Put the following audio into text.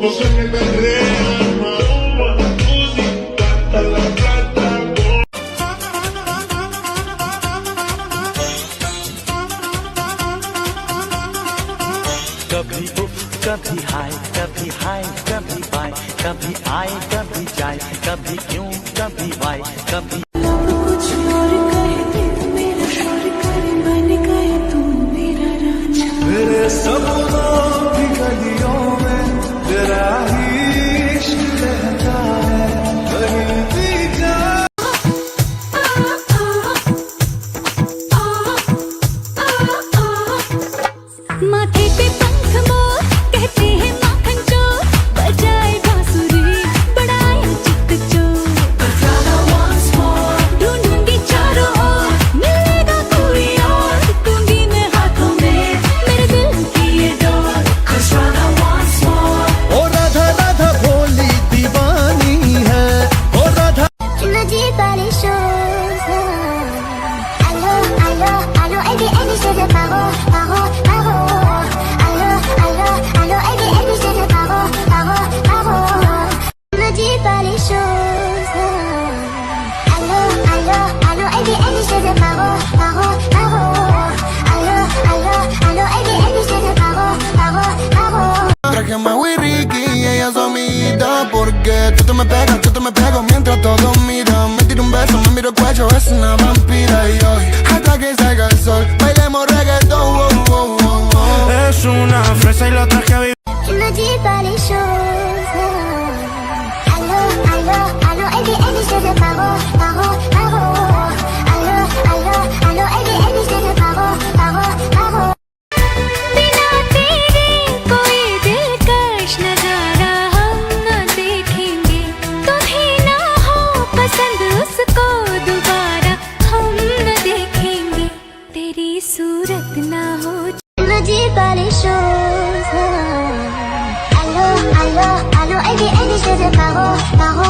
No sé qué te enredas, Maluma, Uzi, gasta la plata. कभी उफ कभी हाय कभी बाय कभी आए कभी जाए कभी क्यों कभी वाई कभी कुछ और कहे दिल मेरा शोर करे बन गए तू मेरा राजा मेरे सपनों की गलियों में तेरा ही इश्क रहता है कहीं भी जा माथे पे पंख मोर कहते हैं माखन चोर बजाए बांसुरी बढ़ाए चित्त चोर ढूंढूंगी चारों ओर मिलेगा कोई और दूंगी मैं हाथों में मेरे दिल की ये डोर ओ राधा राधा भोली दीवानी है ओ राधा जी पाले choses. Allô, allô, allô, Eddie, Eddie, c'est de paro, paro, paro. Allô, allô, allô, Eddie, Eddie, c'est de paro, paro, paro. Ne dis pas les choses. Allô, allô, allô, Eddie, Eddie, c'est de paro, paro, paro. Allô, allô, allô, Eddie, Eddie, c'est de paro, paro, paro. Traje Maui Ricky y ella es amiguita porque tú te me pego mientras todos miran. Me tiro un beso, me miro el cuello, es una vampira y hoy hasta que salga el sol bailemos reggaetón. Es una fresa y lo traje a vivir. Tu ne dis pas les choses. Allô, allô, allô, Eddie, Eddie, c'est de paro, paro, paro. Allô, allô, allô, Eddie, Eddie, c'est de paro, paro, paro. बिना तेरे कोई दिलकश नजारा हम न देखेंगे तुम्हें ना हो पसंद उसको दोबारा हम न देखेंगे तेरी सूरत ना हो Tu ne dis pas les choses. Allô, allô, allô, Eddie, Eddie, c'est de paro, paro.